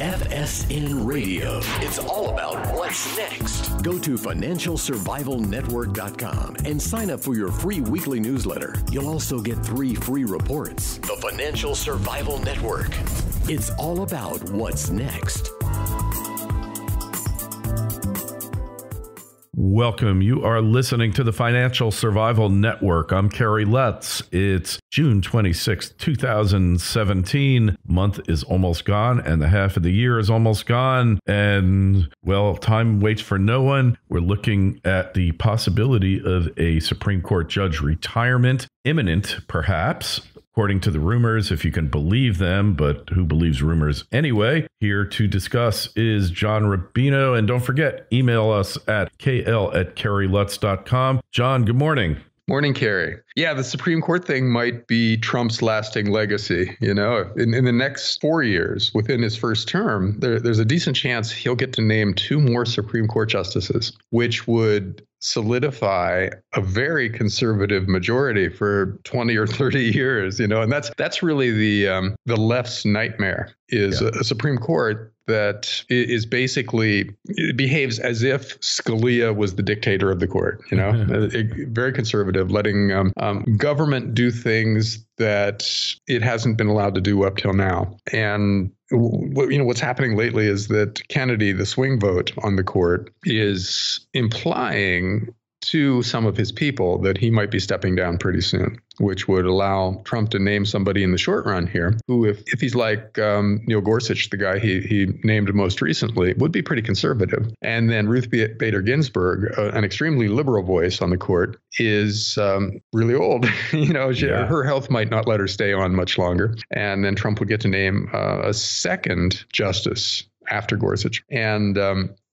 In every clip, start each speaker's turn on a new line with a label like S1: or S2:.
S1: FSN Radio. It's all about what's next. Go to financialsurvivalnetwork.com and sign up for your free weekly newsletter. You'll also get 3 free reports. The Financial Survival Network. It's all about what's next.
S2: Welcome. You are listening to the Financial Survival Network. I'm Kerry Lutz. It's June 26, 2017. Month is almost gone and the half of the year is almost gone. And, well, time waits for no one. We're looking at the possibility of a Supreme Court judge retirement, imminent, perhaps. According to the rumors, if you can believe them, but who believes rumors anyway? Here to discuss is John Rubino. And don't forget, email us at kl@kerrylutz.com. John, good morning.
S3: Morning, Kerry. Yeah, the Supreme Court thing might be Trump's lasting legacy. You know, in the next 4 years, within his first term, there's a decent chance he'll get to name 2 more Supreme Court justices, which would solidify a very conservative majority for 20 or 30 years, you know, and that's really the left's nightmare is a Supreme Court that is basically, it behaves as if Scalia was the dictator of the court, you know, very conservative, letting government do things that it hasn't been allowed to do up till now. And what's happening lately is that Kennedy, the swing vote on the court, is implying to some of his people that he might be stepping down pretty soon, which would allow Trump to name somebody in the short run here who, if he's like Neil Gorsuch, the guy he named most recently, would be pretty conservative. And then Ruth Bader Ginsburg, an extremely liberal voice on the court, is really old. You know, her health might not let her stay on much longer. And then Trump would get to name a second justice after Gorsuch. And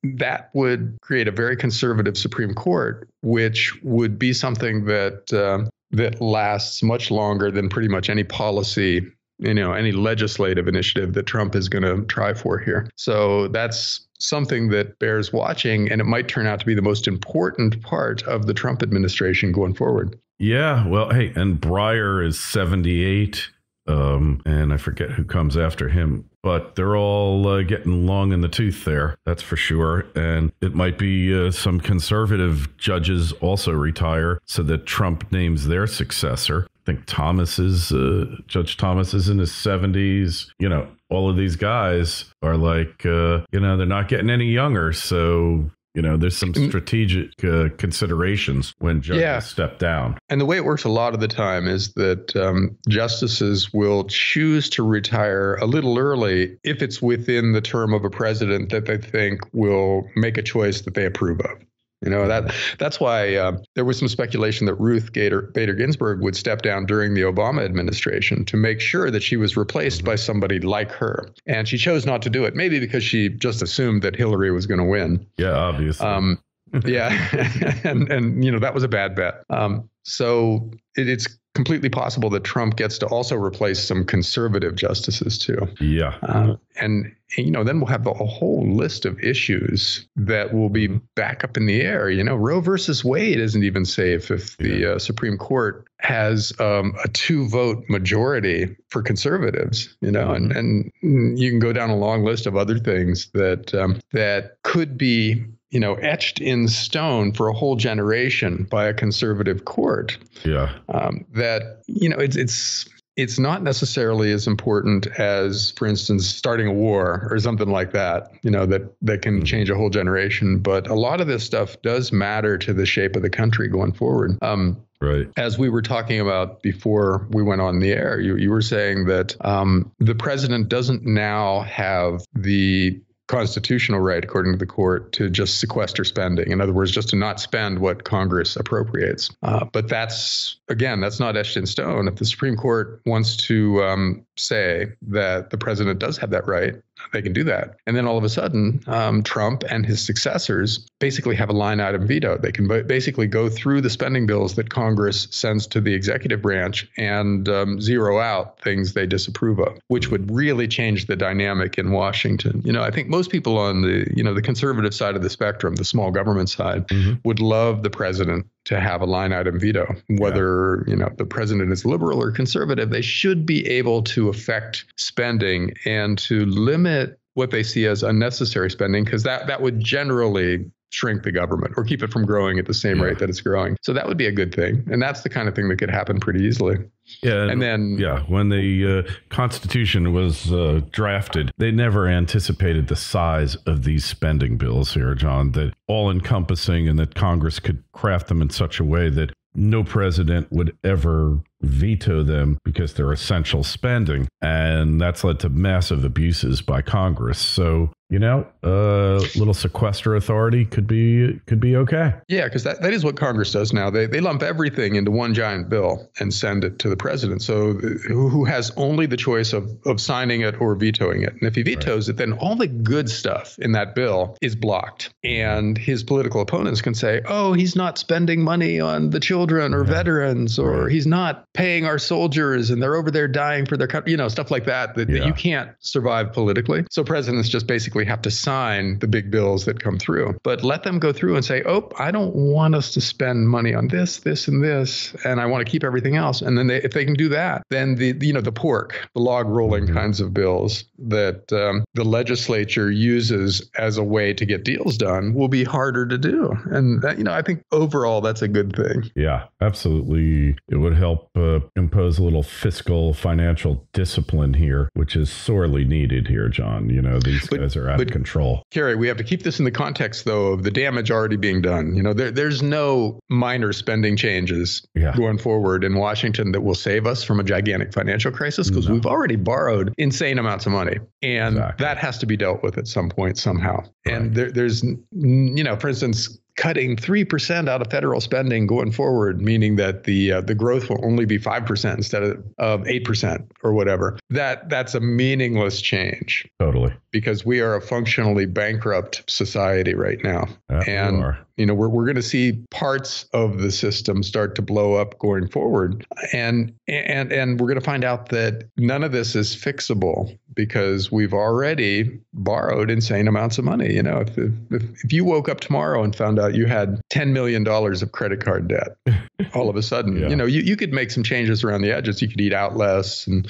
S3: that would create a very conservative Supreme Court, which would be something that lasts much longer than pretty much any policy, you know, any legislative initiative that Trump is going to try for here. So that's something that bears watching, and it might turn out to be the most important part of the Trump administration going forward. Yeah,
S2: well, hey, and Breyer is 78. And I forget who comes after him, but they're all getting long in the tooth there. That's for sure. And it might be some conservative judges also retire so that Trump names their successor. I think Judge Thomas is in his 70s. You know, all of these guys are like, they're not getting any younger. So, you know, there's some strategic considerations when judges step down.
S3: And the way it works a lot of the time is that justices will choose to retire a little early if it's within the term of a president that they think will make a choice that they approve of. You know, that's why there was some speculation that Ruth Bader Ginsburg would step down during the Obama administration to make sure that she was replaced by somebody like her. And she chose not to do it, maybe because she just assumed that Hillary was going to win.
S2: Yeah, obviously.
S3: And that was a bad bet. So it's completely possible that Trump gets to also replace some conservative justices too.
S2: Yeah.
S3: And then we'll have a whole list of issues that will be back up in the air. You know, Roe versus Wade isn't even safe if the Supreme Court has a 2-vote majority for conservatives, you know, and you can go down a long list of other things that could be, you know, etched in stone for a whole generation by a conservative court.
S2: Yeah.
S3: That, you know, it's not necessarily as important as, for instance, starting a war or something like that, you know, that can change a whole generation. But a lot of this stuff does matter to the shape of the country going forward.
S2: Right.
S3: As we were talking about before we went on the air, you were saying that the president doesn't now have the constitutional right, according to the court, to just sequester spending. In other words, just to not spend what Congress appropriates. But that's not etched in stone. If the Supreme Court wants to say that the president does have that right, they can do that. And then all of a sudden, Trump and his successors basically have a line item veto. They can basically go through the spending bills that Congress sends to the executive branch and zero out things they disapprove of, which would really change the dynamic in Washington. You know, I think most people on the conservative side of the spectrum, the small government side, would love the president to have a line item veto. Whether, the president is liberal or conservative, they should be able to affect spending and to limit what they see as unnecessary spending, because that would generally shrink the government or keep it from growing at the same rate that it's growing. So that would be a good thing. And that's the kind of thing that could happen pretty easily.
S2: Yeah.
S3: And then,
S2: when the Constitution was drafted, they never anticipated the size of these spending bills here, John, that all encompassing, and that Congress could craft them in such a way that no president would ever veto them because they're essential spending. And that's led to massive abuses by Congress. So, a little sequester authority could be okay.
S3: Yeah, because that is what Congress does now. They lump everything into one giant bill and send it to the president. So who has only the choice of signing it or vetoing it. And if he vetoes it, then all the good stuff in that bill is blocked. And his political opponents can say, oh, he's not spending money on the children or veterans, or he's not paying our soldiers and they're over there dying for their country, stuff like that you can't survive politically. So presidents just basically have to sign the big bills that come through, but let them go through and say, oh, I don't want us to spend money on this, and this, and I want to keep everything else. And then if they can do that, then the log rolling kinds of bills that the legislature uses as a way to get deals done will be harder to do. And I think overall that's a good thing.
S2: Yeah, absolutely. It would help impose a little fiscal financial discipline here, which is sorely needed here, John. These guys are out of control.
S3: Kerry, we have to keep this in the context, though, of the damage already being done. There's no minor spending changes going forward in Washington that will save us from a gigantic financial crisis, because we've already borrowed insane amounts of money. And that has to be dealt with at some point somehow. And there's, for instance, cutting 3% out of federal spending going forward, meaning that the growth will only be 5% instead of 8% or whatever. That's a meaningless change.
S2: Totally.
S3: Because we are a functionally bankrupt society right now. And we're going to see parts of the system start to blow up going forward. And we're going to find out that none of this is fixable because we've already borrowed insane amounts of money. If you woke up tomorrow and found out you had $10 million of credit card debt, all of a sudden, you could make some changes around the edges. You could eat out less and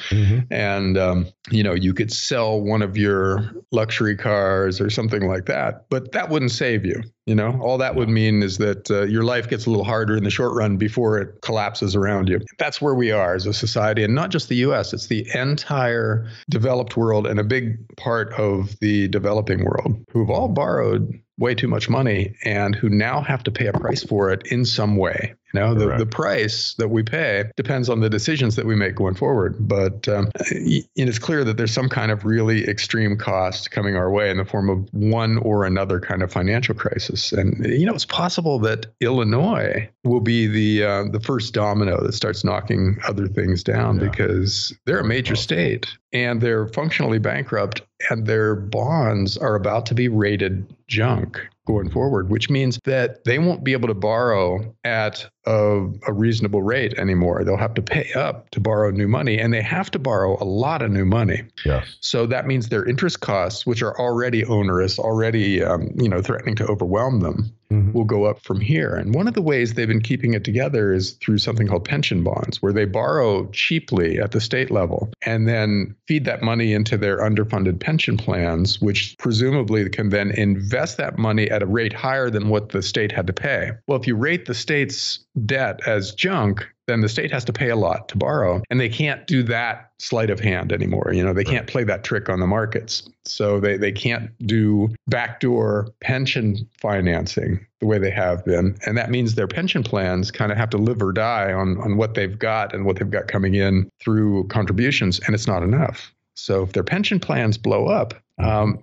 S3: you could sell one of your luxury cars or something like that. But that wouldn't save you. All that would mean is that your life gets a little harder in the short run before it collapses around you. That's where we are as a society, and not just the U.S. It's the entire developed world and a big part of the developing world who've all borrowed way too much money and who now have to pay a price for it in some way. The price that we pay depends on the decisions that we make going forward. But it's clear that there's some kind of really extreme cost coming our way in the form of one or another kind of financial crisis. And, it's possible that Illinois will be the first domino that starts knocking other things down because they're a major state and they're functionally bankrupt and their bonds are about to be rated junk going forward, which means that they won't be able to borrow at a reasonable rate anymore. They'll have to pay up to borrow new money, and they have to borrow a lot of new money.
S2: Yes.
S3: So that means their interest costs, which are already onerous, already threatening to overwhelm them, will go up from here. And one of the ways they've been keeping it together is through something called pension bonds, where they borrow cheaply at the state level and then feed that money into their underfunded pension plans, which presumably can then invest that money at a rate higher than what the state had to pay. Well, if you rate the state's debt as junk, then the state has to pay a lot to borrow, and they can't do that sleight of hand anymore. They can't play that trick on the markets. So they can't do backdoor pension financing the way they have been. And that means their pension plans kind of have to live or die on what they've got and what they've got coming in through contributions, and it's not enough. So if their pension plans blow up,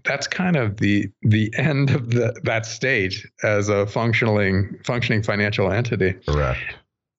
S3: that's kind of the end of that state as a functioning financial entity.
S2: Correct.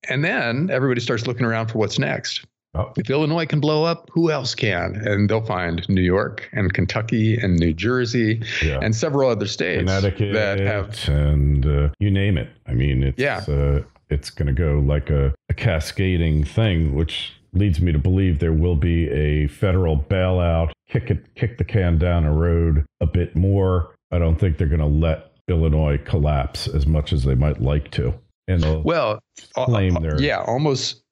S3: And then everybody starts looking around for what's next.
S2: Oh.
S3: If Illinois can blow up, who else can? And they'll find New York and Kentucky and New Jersey and several other states
S2: Connecticut
S3: that have,
S2: and you name it. I mean, it's going to go like a cascading thing, which leads me to believe there will be a federal bailout, kick the can down the road a bit more. I don't think they're going to let Illinois collapse as much as they might like to. And claim their
S3: almost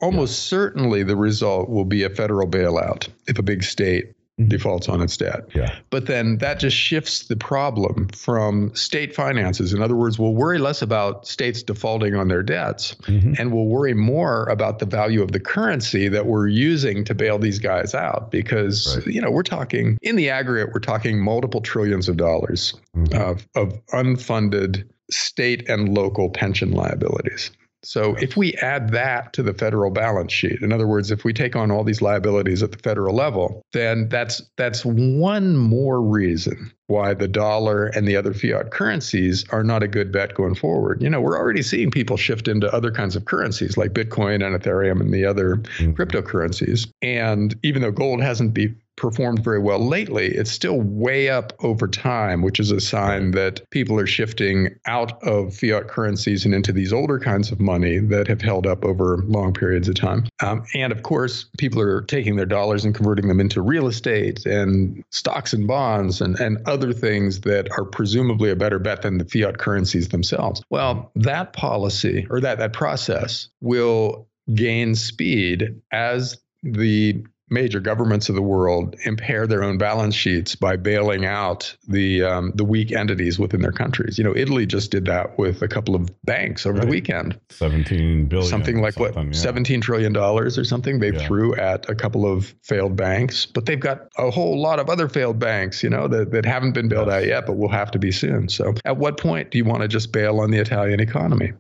S3: certainly the result will be a federal bailout if a big state defaults on its debt.
S2: Yeah.
S3: But then that just shifts the problem from state finances. In other words, we'll worry less about states defaulting on their debts, and we'll worry more about the value of the currency that we're using to bail these guys out. Because, we're talking, in the aggregate, we're talking multiple trillions of dollars of unfunded state and local pension liabilities. So if we add that to the federal balance sheet, in other words, if we take on all these liabilities at the federal level, then that's one more reason why the dollar and the other fiat currencies are not a good bet going forward. We're already seeing people shift into other kinds of currencies like Bitcoin and Ethereum and the other cryptocurrencies. And even though gold hasn't performed very well lately, it's still way up over time, which is a sign that people are shifting out of fiat currencies and into these older kinds of money that have held up over long periods of time. And of course, people are taking their dollars and converting them into real estate and stocks and bonds and other things that are presumably a better bet than the fiat currencies themselves. Well, that policy or that process will gain speed as the major governments of the world impair their own balance sheets by bailing out the weak entities within their countries. Italy just did that with a couple of banks over the weekend.
S2: 17 billion.
S3: Something like $17 trillion or something they threw at a couple of failed banks. But they've got a whole lot of other failed banks, that haven't been bailed out yet, but will have to be soon. So at what point do you want to just bail on the Italian economy?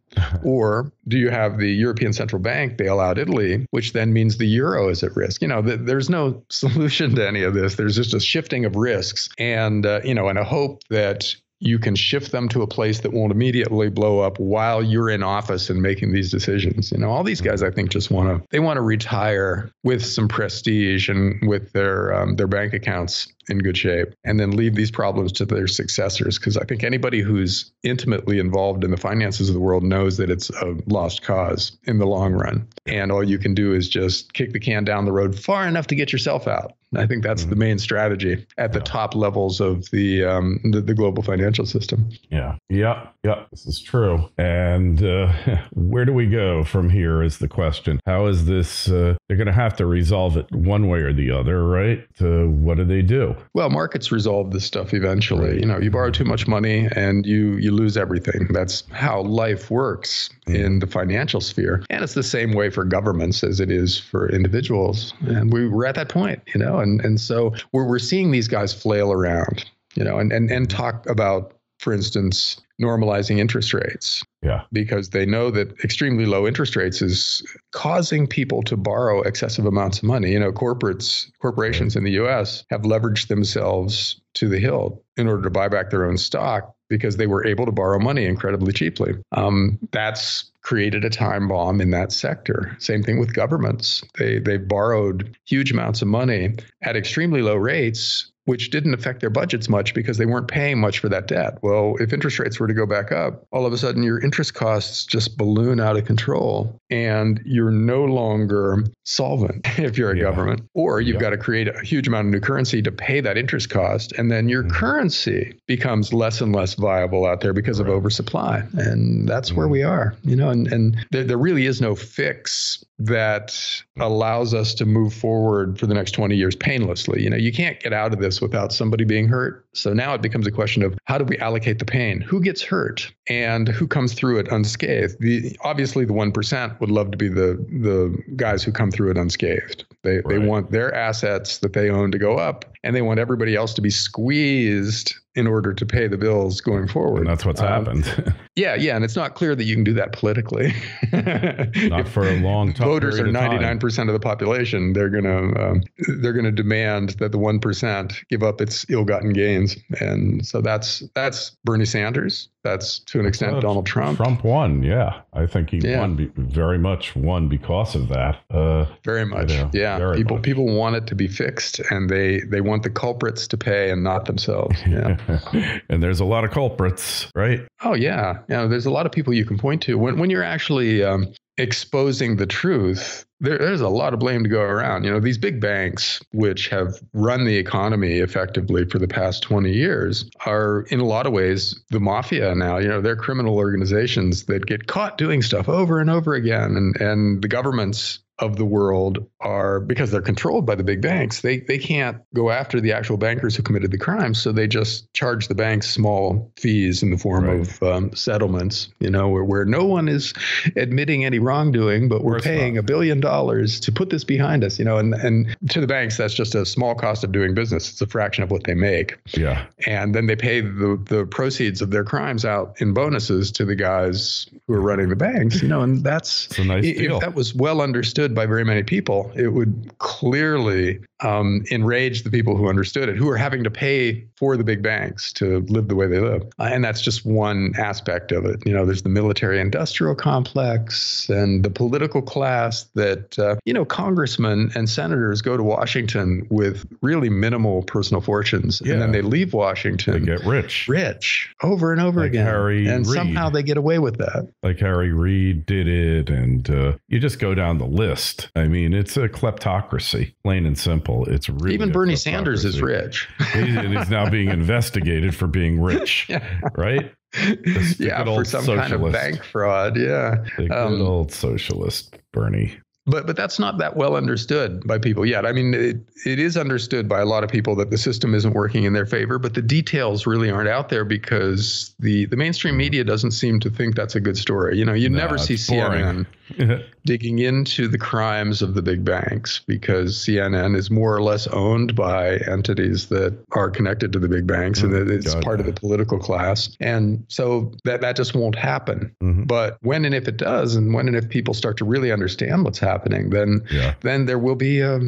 S3: Or do you have the European Central Bank bail out Italy, which then means the euro is at risk? There's no solution to any of this. There's just a shifting of risks and a hope that you can shift them to a place that won't immediately blow up while you're in office and making these decisions. All these guys, I think, just want to retire with some prestige and with their bank accounts in good shape, and then leave these problems to their successors. Because I think anybody who's intimately involved in the finances of the world knows that it's a lost cause in the long run. And all you can do is just kick the can down the road far enough to get yourself out. I think that's the main strategy at the top levels of the global financial system.
S2: Yeah. This is true. And where do we go from here is the question. How is this? They're going to have to resolve it one way or the other, right? What do they do?
S3: Well, markets resolve this stuff eventually. You borrow too much money and you lose everything. That's how life works in the financial sphere. And it's the same way for governments as it is for individuals. And we're at that point, and so we're seeing these guys flail around, and talk about, for instance, normalizing interest rates.
S2: Yeah.
S3: Because they know that extremely low interest rates is causing people to borrow excessive amounts of money. Corporations in the US have leveraged themselves to the hilt in order to buy back their own stock because they were able to borrow money incredibly cheaply. That's created a time bomb in that sector. Same thing with governments. They borrowed huge amounts of money at extremely low rates, which didn't affect their budgets much because they weren't paying much for that debt. Well, if interest rates were to go back up, all of a sudden your interest costs just balloon out of control and you're no longer solvent if you're a government, or you've got to create a huge amount of new currency to pay that interest cost. And then your currency becomes less and less viable out there because of oversupply. And that's where we are, and there really is no fix that allows us to move forward for the next 20 years painlessly. You can't get out of this without somebody being hurt. So now it becomes a question of how do we allocate the pain? Who gets hurt and who comes through it unscathed? Obviously, the 1% would love to be the guys who come through it unscathed. They want their assets that they own to go up, and they want everybody else to be squeezed in order to pay the bills going forward.
S2: And that's what's happened.
S3: Yeah. And it's not clear that you can do that politically.
S2: Not for a long time.
S3: Voters are 99% of the population. They're gonna demand that the 1% give up its ill-gotten gains. And so that's Bernie Sanders. That's to an extent Donald Trump.
S2: Trump won. Yeah. I think he won, very much won because of that.
S3: Very much. People want it to be fixed, and they want the culprits to pay and not themselves. Yeah.
S2: And there's a lot of culprits, right?
S3: Oh, yeah. There's a lot of people you can point to. When you're actually exposing the truth, there's a lot of blame to go around. These big banks, which have run the economy effectively for the past 20 years, are in a lot of ways the mafia now. They're criminal organizations that get caught doing stuff over and over again. And the governments of the world are, because they're controlled by the big banks, they can't go after the actual bankers who committed the crimes. So they just charge the banks small fees in the form of settlements, where no one is admitting any wrongdoing, but we're paying $1 billion to put this behind us, and to the banks, that's just a small cost of doing business. It's a fraction of what they make. Yeah. And then they pay the proceeds of their crimes out in bonuses to the guys who are running the banks, and that's a nice deal. If that was well understood by very many people, it would clearly enrage the people who understood it, who are having to pay for the big banks to live the way they live. And that's just one aspect of it. There's the military industrial complex and the political class that, congressmen and senators go to Washington with really minimal personal fortunes. Yeah. And then they leave Washington.
S2: They get rich
S3: over and over again. And somehow they get away with that.
S2: Like Harry Reid did it. And you just go down the list. I mean, it's a kleptocracy, plain and simple. It's really
S3: even Bernie Sanders is rich.
S2: He's now being investigated for being rich, right?
S3: For some kind of bank fraud. Yeah,
S2: the good old socialist Bernie.
S3: But that's not that well understood by people yet. I mean, it is understood by a lot of people that the system isn't working in their favor, but the details really aren't out there because the mainstream media doesn't seem to think that's a good story. You never see CNN digging into the crimes of the big banks because CNN is more or less owned by entities that are connected to the big banks and that it's part of the political class. And so that just won't happen. Mm-hmm. But when and if it does, and when and if people start to really understand what's happening, then there will be a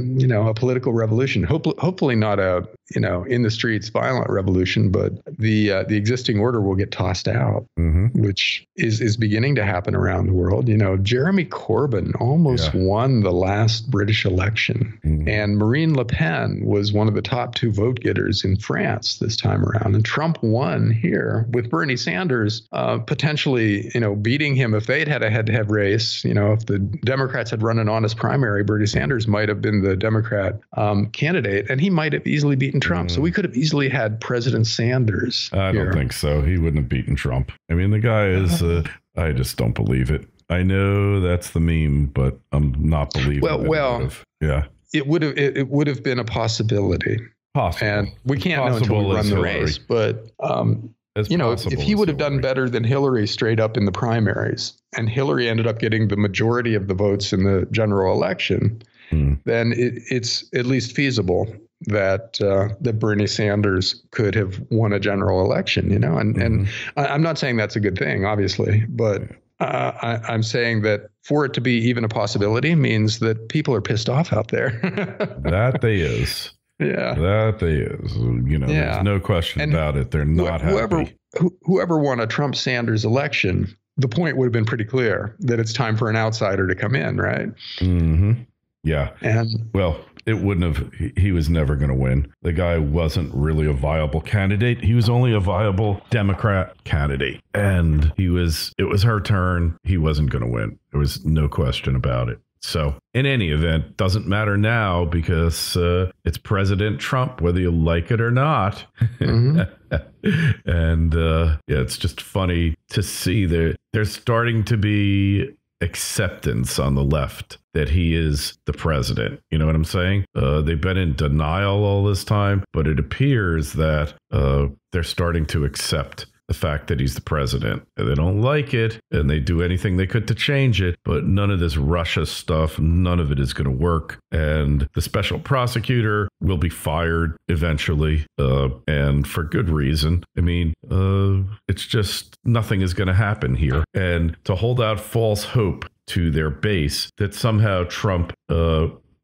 S3: political revolution. Hopefully not a in the streets violent revolution, but the existing order will get tossed out, which is beginning to happen around the world. Jeremy Corbyn almost won the last British election, and Marine Le Pen was one of the top 2 vote getters in France this time around, and Trump won here with Bernie Sanders potentially beating him. If they'd had a head-to-head race, if the Democrats had run an honest primary, Bernie Sanders might have been the Democrat candidate, and he might have easily beaten Trump. So we could have easily had President Sanders.
S2: I don't think so. He wouldn't have beaten Trump. I mean, the guy is, I just don't believe it. I know that's the meme, but I'm not believing it. It
S3: would have been a possibility.
S2: Possible.
S3: And we can't know until we run the race. But, if he would have done better than Hillary straight up in the primaries, and Hillary ended up getting the majority of the votes in the general election, then it's at least feasible that Bernie Sanders could have won a general election, and I'm not saying that's a good thing, obviously, but I'm saying that for it to be even a possibility means that people are pissed off out there.
S2: That they is.
S3: Yeah.
S2: That they is. There's no question about it. They're not happy.
S3: Whoever won a Trump-Sanders election, the point would have been pretty clear that it's time for an outsider to come in, right?
S2: Mm-hmm. Yeah.
S3: And
S2: it wouldn't have, he was never going to win. The guy wasn't really a viable candidate. He was only a viable Democrat candidate. And it was her turn. He wasn't going to win. There was no question about it. So in any event, doesn't matter now because it's President Trump, whether you like it or not. Mm-hmm. And it's just funny to see there's starting to be acceptance on the left that he is the president. You know what I'm saying? They've been in denial all this time, but it appears that they're starting to accept the fact that he's the president. And they don't like it, and they do anything they could to change it, but none of this Russia stuff, none of it is going to work. And the special prosecutor will be fired eventually, and for good reason. I mean, it's just nothing is going to happen here. And to hold out false hope to their base that somehow Trump,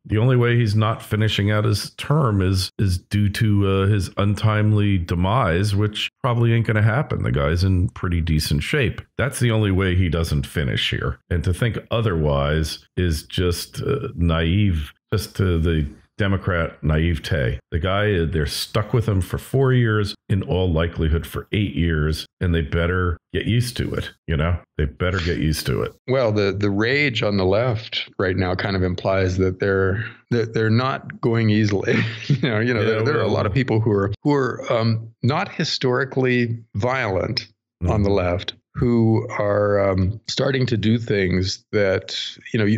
S2: the only way he's not finishing out his term is due to his untimely demise, which probably ain't going to happen. The guy's in pretty decent shape. That's the only way he doesn't finish here. And to think otherwise is just naive, just to the Democrat naivete. The guy, they're stuck with him for 4 years, in all likelihood for 8 years, and they better get used to it. They better get used to it.
S3: Well, the rage on the left right now kind of implies that they're not going easily. There are a lot of people who are not historically violent on the left, who are starting to do things that,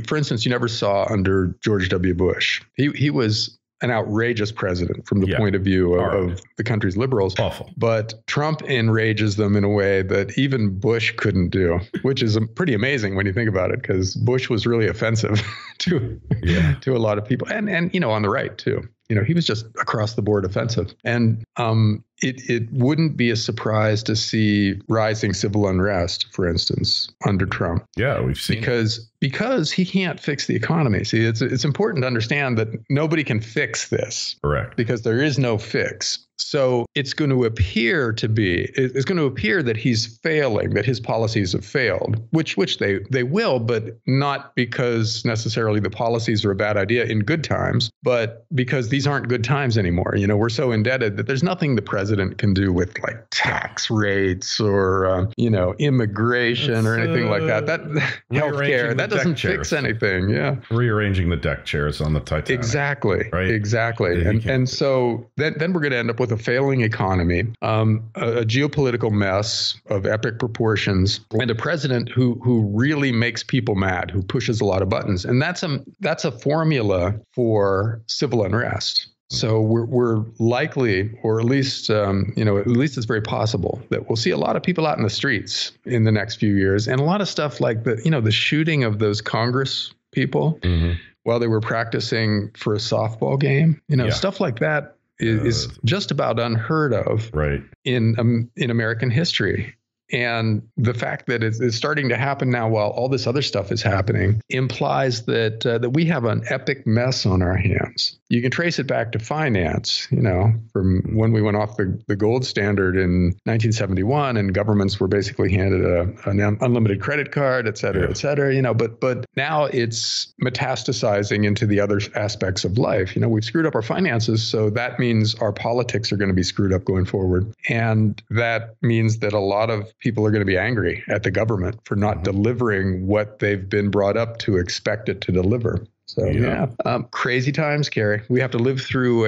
S3: for instance, you never saw under George W. Bush. He was an outrageous president from the point of view of the country's liberals.
S2: Awful.
S3: But Trump enrages them in a way that even Bush couldn't do, which is pretty amazing when you think about it, because Bush was really offensive to a lot of people, and on the right too. He was just across the board offensive. And it wouldn't be a surprise to see rising civil unrest, for instance, under Trump.
S2: Yeah, we've seen
S3: because he can't fix the economy. See, it's important to understand that nobody can fix this.
S2: Correct.
S3: Because there is no fix. So it's going to appear that he's failing, that his policies have failed, which they will, but not because necessarily the policies are a bad idea in good times, but because these aren't good times anymore. We're so indebted that there's nothing the president can do with like tax rates or, immigration or anything like that. That healthcare, that doesn't fix anything. Yeah.
S2: Rearranging the deck chairs on the Titanic.
S3: Exactly.
S2: Right.
S3: Exactly. And so then we're going to end up with a failing economy, a geopolitical mess of epic proportions, and a president who really makes people mad, who pushes a lot of buttons. And that's a formula for civil unrest. So we're likely, or at least it's very possible that we'll see a lot of people out in the streets in the next few years, and a lot of stuff like the shooting of those Congress people while they were practicing for a softball game. Stuff like that is just about unheard of in American history. And the fact that it's starting to happen now while all this other stuff is happening implies that we have an epic mess on our hands. You can trace it back to finance, from when we went off the gold standard in 1971, and governments were basically handed an unlimited credit card, et cetera, et cetera. But now it's metastasizing into the other aspects of life. We've screwed up our finances, so that means our politics are going to be screwed up going forward. And that means that a lot of people are going to be angry at the government for not delivering what they've been brought up to expect it to deliver. So, crazy times, Kerry. We have to live through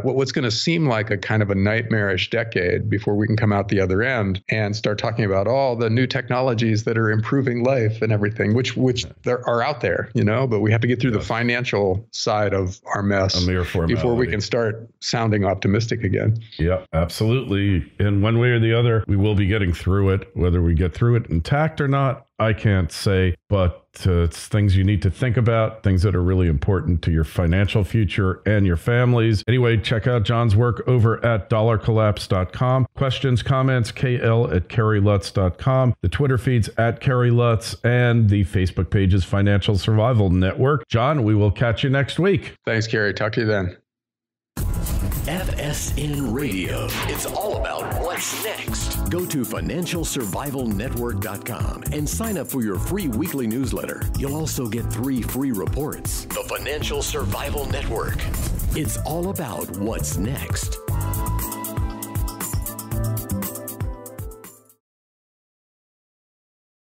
S3: what's going to seem like a kind of a nightmarish decade before we can come out the other end and start talking about all the new technologies that are improving life and everything, which there are out there, but we have to get through the financial side of our mess before we can start sounding optimistic again.
S2: Yeah, absolutely. And one way or the other, we will be getting through it. Whether we get through it intact or not, I can't say, but it's things you need to think about, things that are really important to your financial future and your families. Anyway, check out John's work over at dollarcollapse.com. Questions, comments, kl@kerrylutz.com. The Twitter feeds at Kerry Lutz, and the Facebook page is Financial Survival Network. John, we will catch you next week.
S3: Thanks, Kerry. Talk to you then.
S1: FSN Radio. It's all about what's next. Go to financialsurvivalnetwork.com and sign up for your free weekly newsletter. You'll also get 3 free reports. The Financial Survival Network. It's all about what's next.